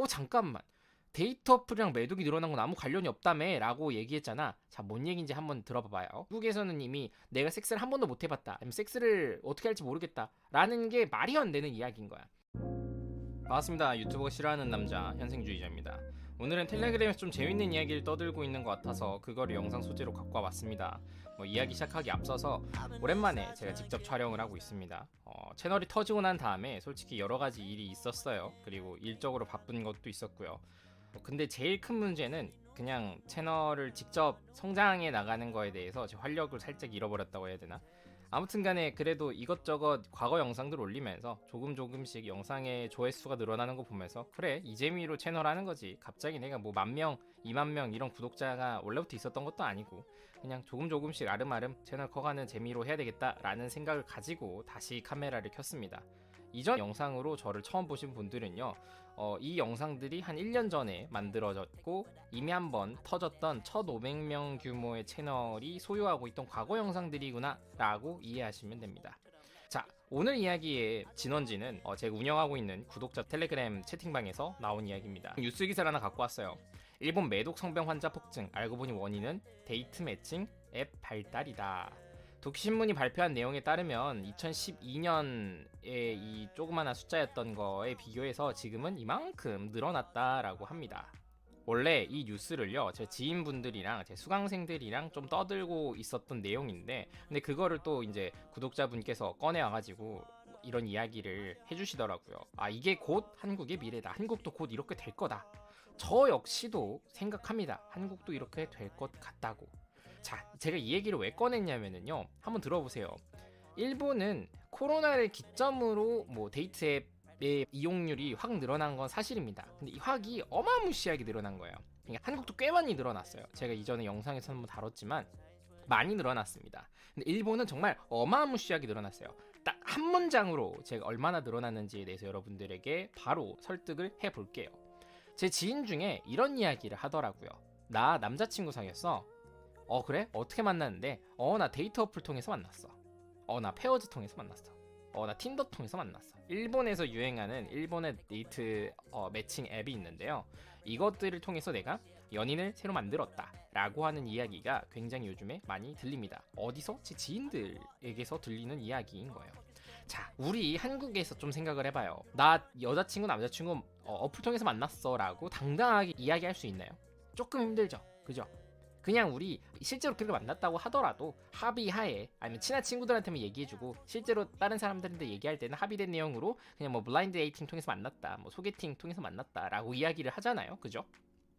잠깐만. 데이터 어플이랑 매독이 늘어난 건 아무 관련이 없다며 라고 얘기했잖아. 자, 뭔 얘기인지 한번 들어봐봐요. 미국에서는 이미 내가 섹스를 한 번도 못 해봤다, 아니면 섹스를 어떻게 할지 모르겠다 라는 게 말이 안 되는 이야기인 거야. 반갑습니다. 유튜버가 싫어하는 남자 현생주의자입니다. 오늘은 텔레그램에서 좀 재밌는 이야기를 떠들고 있는 것 같아서 그거를 영상 소재로 갖고 와봤습니다. 이야기 시작하기 앞서서 오랜만에 제가 직접 촬영을 하고 있습니다. 채널이 터지고 난 다음에 솔직히 여러 가지 일이 있었어요. 그리고 일적으로 바쁜 것도 있었고요. 근데 제일 큰 문제는 그냥 채널을 직접 성장해 나가는 거에 대해서 제 활력을 살짝 잃어버렸다고 해야 되나? 아무튼 간에 그래도 이것저것 과거 영상들 올리면서 조금씩 영상의 조회수가 늘어나는 거 보면서 그래, 이 재미로 채널 하는 거지. 갑자기 내가 뭐 10,000명, 20,000명 이런 구독자가 원래부터 있었던 것도 아니고 그냥 조금씩 아름아름 채널 커가는 재미로 해야 되겠다라는 생각을 가지고 다시 카메라를 켰습니다. 이전 영상으로 저를 처음 보신 분들은요, 이 영상들이 한 1년 전에 만들어졌고 이미 한번 터졌던 1,500명 규모의 채널이 소유하고 있던 과거 영상들이구나 라고 이해하시면 됩니다. 자, 오늘 이야기의 진원지는 제가 운영하고 있는 구독자 텔레그램 채팅방에서 나온 이야기입니다. 뉴스 기사를 하나 갖고 왔어요. 일본 매독 성병 환자 폭증, 알고 보니 원인은 데이트 매칭 앱 발달이다. 도쿄신문이 발표한 내용에 따르면 2012년에 이 조그마한 숫자였던 거에 비교해서 지금은 이만큼 늘어났다라고 합니다. 원래 이 뉴스를요, 제 지인분들이랑 제 수강생들이랑 좀 떠들고 있었던 내용인데, 근데 그거를 또 이제 구독자분께서 꺼내와가지고 이런 이야기를 해주시더라고요. 아, 이게 곧 한국의 미래다. 한국도 곧 이렇게 될 거다. 저 역시도 생각합니다. 한국도 이렇게 될 것 같다고. 자, 제가 이 얘기를 왜 꺼냈냐면요, 한번 들어보세요. 일본은 코로나를 기점으로 데이트 앱의 이용률이 확 늘어난 건 사실입니다. 근데 이 확이 어마무시하게 늘어난 거예요. 그러니까 한국도 꽤 많이 늘어났어요. 제가 이전에 영상에서 한번 다뤘지만 많이 늘어났습니다. 근데 일본은 정말 어마무시하게 늘어났어요. 딱 한 문장으로 제가 얼마나 늘어났는지에 대해서 여러분들에게 바로 설득을 해볼게요. 제 지인 중에 이런 이야기를 하더라고요. 나 남자친구 사귀었어. 그래? 어떻게 만났는데? 나 데이트 어플 통해서 만났어. 나 페어즈 통해서 만났어. 나 틴더 통해서 만났어. 일본에서 유행하는 일본의 데이트 매칭 앱이 있는데요, 이것들을 통해서 내가 연인을 새로 만들었다 라고 하는 이야기가 굉장히 요즘에 많이 들립니다. 어디서? 제 지인들에게서 들리는 이야기인 거예요. 자, 우리 한국에서 좀 생각을 해봐요. 나 여자친구 남자친구 어플 통해서 만났어 라고 당당하게 이야기할 수 있나요? 조금 힘들죠, 그죠? 그냥 우리 실제로 그렇게 만났다고 하더라도 합의하에, 아니면 친한 친구들한테만 얘기해주고 실제로 다른 사람들한테 얘기할 때는 합의된 내용으로 그냥 블라인드 데이팅 통해서 만났다, 소개팅 통해서 만났다 라고 이야기를 하잖아요, 그죠?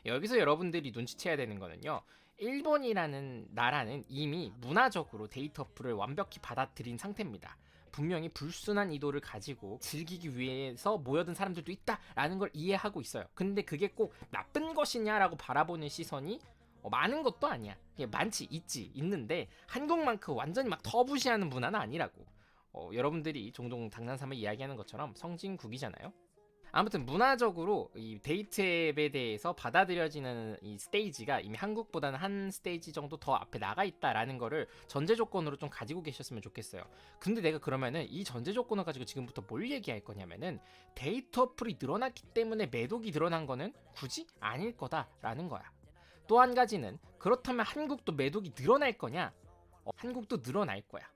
여기서 여러분들이 눈치채야 되는 거는요, 일본이라는 나라는 이미 문화적으로 데이트 어플을 완벽히 받아들인 상태입니다. 분명히 불순한 의도를 가지고 즐기기 위해서 모여든 사람들도 있다라는 걸 이해하고 있어요. 근데 그게 꼭 나쁜 것이냐라고 바라보는 시선이 많은 것도 아니야. 많지, 있는데 한국만큼 완전히 막 터부시하는 문화는 아니라고. 여러분들이 종종 장난삼아 이야기하는 것처럼 성진국이잖아요. 아무튼 문화적으로 이 데이트 앱에 대해서 받아들여지는 이 스테이지가 이미 한국보다는 한 스테이지 정도 더 앞에 나가 있다라는 거를 전제 조건으로 좀 가지고 계셨으면 좋겠어요. 근데 내가 그러면은 이 전제 조건을 가지고 지금부터 뭘 얘기할 거냐면은 데이트 어플이 늘어났기 때문에 매독이 늘어난 거는 굳이 아닐 거다라는 거야. 또 한 가지는, 그렇다면 한국도 매독이 늘어날 거냐? 한국도 늘어날 거야.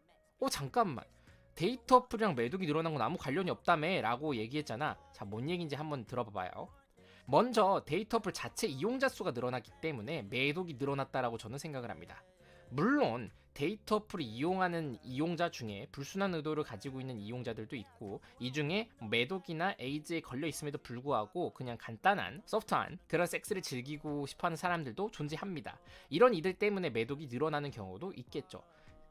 잠깐만. 데이터 어플이랑 매독이 늘어난 건 아무 관련이 없다며 라고 얘기했잖아. 자, 뭔 얘기인지 한번 들어봐봐요. 먼저 데이터 어플 자체 이용자 수가 늘어났기 때문에 매독이 늘어났다라고 저는 생각을 합니다. 물론 데이터 어플을 이용하는 이용자 중에 불순한 의도를 가지고 있는 이용자들도 있고, 이 중에 매독이나 에이즈에 걸려 있음에도 불구하고 그냥 간단한 소프트한 그런 섹스를 즐기고 싶어하는 사람들도 존재합니다. 이런 이들 때문에 매독이 늘어나는 경우도 있겠죠.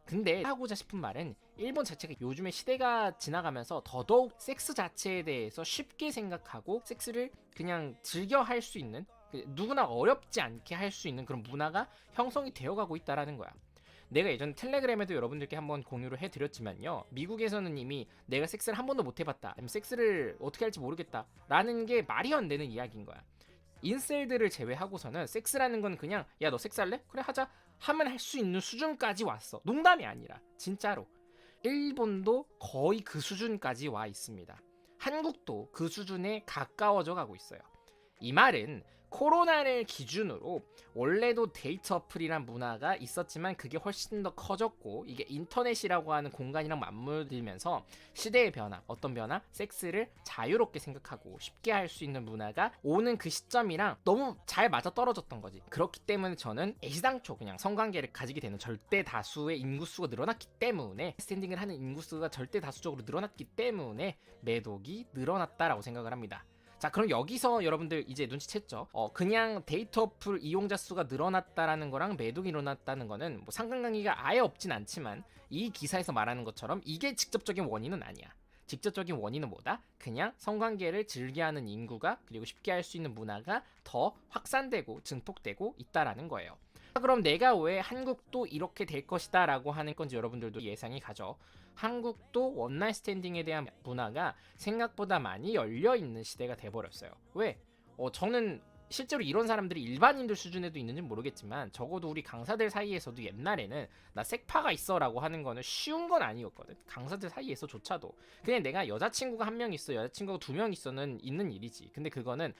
근데 하고자 싶은 말은, 일본 자체가 요즘에 시대가 지나가면서 더더욱 섹스 자체에 대해서 쉽게 생각하고 섹스를 그냥 즐겨 할 수 있는, 누구나 어렵지 않게 할 수 있는 그런 문화가 형성이 되어가고 있다라는 거야. 내가 예전 텔레그램에도 여러분들께 한번 공유를 해드렸지만요, 미국에서는 이미 내가 섹스를 한 번도 못 해봤다, 아니면 섹스를 어떻게 할지 모르겠다 라는 게 말이 안 되는 이야기인 거야. 인셀들을 제외하고서는 섹스라는 건 그냥 야, 너 섹스할래? 그래, 하자 하면 할 수 있는 수준까지 왔어. 농담이 아니라 진짜로. 일본도 거의 그 수준까지 와 있습니다. 한국도 그 수준에 가까워져 가고 있어요. 이 말은 코로나를 기준으로 원래도 데이트 어플이란 문화가 있었지만 그게 훨씬 더 커졌고 이게 인터넷이라고 하는 공간이랑 맞물리면서 시대의 변화, 어떤 변화? 섹스를 자유롭게 생각하고 쉽게 할 수 있는 문화가 오는 그 시점이랑 너무 잘 맞아떨어졌던 거지. 그렇기 때문에 저는 애시당초 그냥 성관계를 가지게 되는 절대 다수의 인구수가 늘어났기 때문에 스탠딩을 하는 인구수가 절대 다수적으로 늘어났기 때문에 매독이 늘어났다라고 생각을 합니다. 자, 그럼 여기서 여러분들 이제 눈치챘죠? 그냥 데이트 어플 이용자 수가 늘어났다라는 거랑 매독이 일어났다는 거는 뭐 상관관계가 아예 없진 않지만 이 기사에서 말하는 것처럼 이게 직접적인 원인은 아니야. 직접적인 원인은 뭐다? 그냥 성관계를 즐겨하는 인구가 그리고 쉽게 할 수 있는 문화가 더 확산되고 증폭되고 있다라는 거예요. 그럼 내가 왜 한국도 이렇게 될 것이다 라고 하는 건지 여러분들도 예상이 가죠. 한국도 원나잇 스탠딩에 대한 문화가 생각보다 많이 열려있는 시대가 돼버렸어요. 왜? 저는 실제로 이런 사람들이 일반인들 수준에도 있는지 모르겠지만 적어도 우리 강사들 사이에서도 옛날에는 나 색파가 있어 라고 하는 거는 쉬운 건 아니었거든. 강사들 사이에서조차도 그냥 내가 여자친구가 한 명 있어, 여자친구가 2명 있어는 있는 일이지. 근데 그거는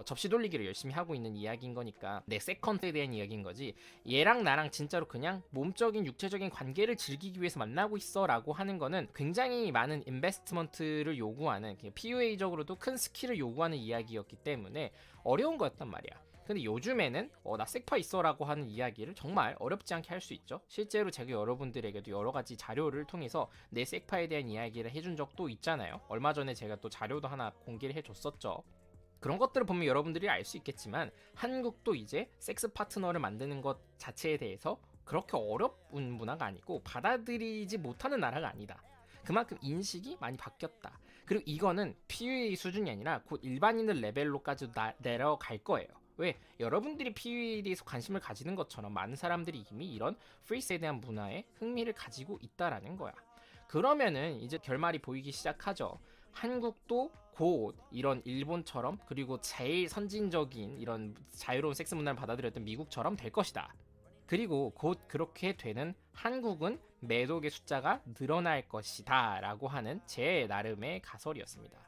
접시 돌리기를 열심히 하고 있는 이야기인 거니까 내 세컨드에 대한 이야기인 거지. 얘랑 나랑 진짜로 그냥 몸적인 육체적인 관계를 즐기기 위해서 만나고 있어 라고 하는 거는 굉장히 많은 인베스트먼트를 요구하는 PUA적으로도 큰 스킬을 요구하는 이야기였기 때문에 어려운 거였단 말이야. 근데 요즘에는 나 색파 있어 라고 하는 이야기를 정말 어렵지 않게 할 수 있죠. 실제로 제가 여러분들에게도 여러 가지 자료를 통해서 내 색파에 대한 이야기를 해준 적도 있잖아요. 얼마 전에 제가 또 자료도 하나 공개를 해줬었죠. 그런 것들을 보면 여러분들이 알 수 있겠지만 한국도 이제 섹스 파트너를 만드는 것 자체에 대해서 그렇게 어려운 문화가 아니고 받아들이지 못하는 나라가 아니다. 그만큼 인식이 많이 바뀌었다. 그리고 이거는 PUA 수준이 아니라 곧 일반인들 레벨로까지 내려갈 거예요. 왜? 여러분들이 PUA에 대해서 관심을 가지는 것처럼 많은 사람들이 이미 이런 프리스에 대한 문화에 흥미를 가지고 있다라는 거야. 그러면은 이제 결말이 보이기 시작하죠. 한국도 곧 이런 일본처럼 그리고 제일 선진적인 이런 자유로운 섹스 문화를 받아들였던 미국처럼 될 것이다. 그리고 곧 그렇게 되는 한국은 매독의 숫자가 늘어날 것이다 라고 하는 제 나름의 가설이었습니다.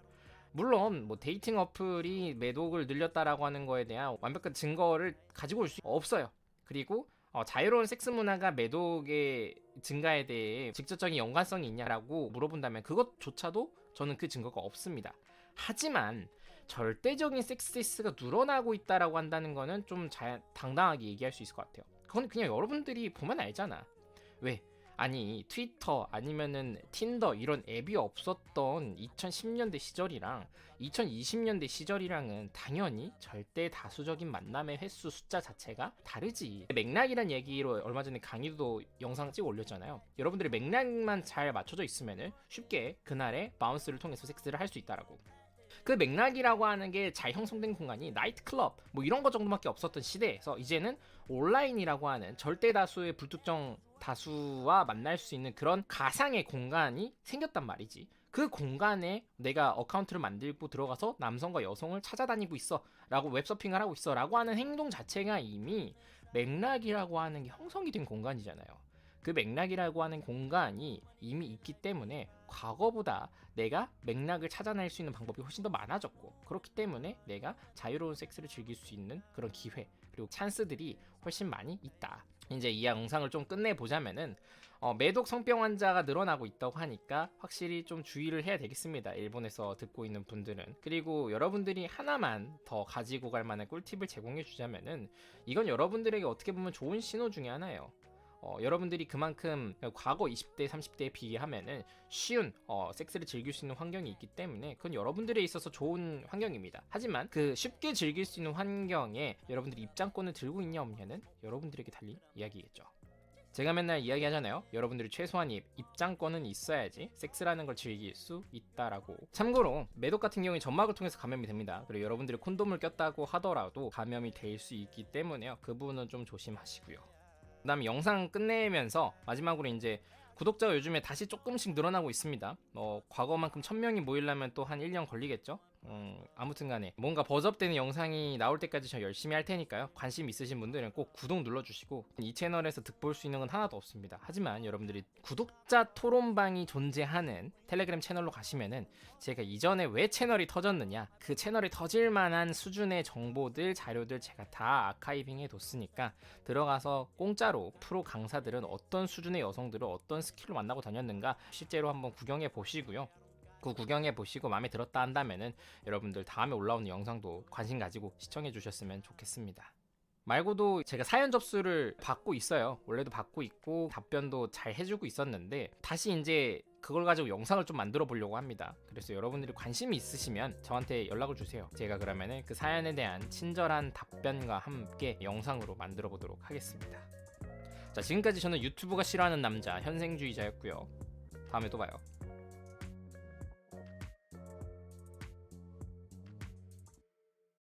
물론 뭐 데이팅 어플이 매독을 늘렸다라고 하는 거에 대한 완벽한 증거를 가지고 올 수 없어요. 그리고 자유로운 섹스 문화가 매독의 증가에 대해 직접적인 연관성이 있냐라고 물어본다면 그것조차도 저는 그 증거가 없습니다. 하지만 절대적인 섹시스가 늘어나고 있다라고 한다는 거는 좀 당당하게 얘기할 수 있을 것 같아요. 그건 그냥 여러분들이 보면 알잖아. 왜? 아니 트위터 아니면은 틴더 이런 앱이 없었던 2010년대 시절이랑 2020년대 시절이랑은 당연히 절대 다수적인 만남의 횟수 숫자 자체가 다르지. 맥락이란 얘기로 얼마 전에 강의도 영상 찍어 올렸잖아요. 여러분들이 맥락만 잘 맞춰져 있으면은 쉽게 그날의 바운스를 통해서 섹스를 할 수 있다라고. 그 맥락이라고 하는 게 잘 형성된 공간이 나이트클럽 뭐 이런 거 정도밖에 없었던 시대에서 이제는 온라인이라고 하는 절대 다수의 불특정 다수와 만날 수 있는 그런 가상의 공간이 생겼단 말이지. 그 공간에 내가 어카운트를 만들고 들어가서 남성과 여성을 찾아다니고 있어 라고 웹서핑을 하고 있어 라고 하는 행동 자체가 이미 맥락이라고 하는 게 형성이 된 공간이잖아요. 그 맥락이라고 하는 공간이 이미 있기 때문에 과거보다 내가 맥락을 찾아낼 수 있는 방법이 훨씬 더 많아졌고 그렇기 때문에 내가 자유로운 섹스를 즐길 수 있는 그런 기회 그리고 찬스들이 훨씬 많이 있다. 이제 이 영상을 좀 끝내보자면은 매독 성병 환자가 늘어나고 있다고 하니까 확실히 좀 주의를 해야 되겠습니다. 일본에서 듣고 있는 분들은. 그리고 여러분들이 하나만 더 가지고 갈 만한 꿀팁을 제공해 주자면은 이건 여러분들에게 어떻게 보면 좋은 신호 중에 하나예요. 여러분들이 그만큼 과거 20대 30대에 비교하면은 쉬운 섹스를 즐길 수 있는 환경이 있기 때문에 그건 여러분들에 있어서 좋은 환경입니다. 하지만 그 쉽게 즐길 수 있는 환경에 여러분들이 입장권을 들고 있냐 없냐는 여러분들에게 달린 이야기겠죠. 제가 맨날 이야기하잖아요. 여러분들이 최소한 입장권은 있어야지 섹스라는 걸 즐길 수 있다라고. 참고로 매독 같은 경우에 점막을 통해서 감염이 됩니다. 그리고 여러분들이 콘돔을 꼈다고 하더라도 감염이 될 수 있기 때문에요. 그 부분은 좀 조심하시고요. 그 다음에 영상 끝내면서 마지막으로 이제 구독자가 요즘에 다시 조금씩 늘어나고 있습니다. 과거만큼 1000명이 모이려면 또 한 1년 걸리겠죠. 아무튼 간에 뭔가 버즈업되는 영상이 나올 때까지 저 열심히 할 테니까요. 관심 있으신 분들은 꼭 구독 눌러주시고, 이 채널에서 득볼 수 있는 건 하나도 없습니다. 하지만 여러분들이 구독자 토론방이 존재하는 텔레그램 채널로 가시면은 제가 이전에 왜 채널이 터졌느냐, 그 채널이 터질 만한 수준의 정보들, 자료들 제가 다 아카이빙 해뒀으니까 들어가서 공짜로 프로 강사들은 어떤 수준의 여성들을 어떤 스킬로 만나고 다녔는가 실제로 한번 구경해 보시고요. 그 구경해 보시고 마음에 들었다 한다면은 여러분들 다음에 올라오는 영상도 관심 가지고 시청해 주셨으면 좋겠습니다. 말고도 제가 사연 접수를 받고 있어요. 원래도 받고 있고 답변도 잘 해주고 있었는데 다시 이제 그걸 가지고 영상을 좀 만들어 보려고 합니다. 그래서 여러분들이 관심이 있으시면 저한테 연락을 주세요. 제가 그러면은 그 사연에 대한 친절한 답변과 함께 영상으로 만들어 보도록 하겠습니다. 자, 지금까지 저는 유튜브가 싫어하는 남자 현생주의자였고요. 다음에 또 봐요.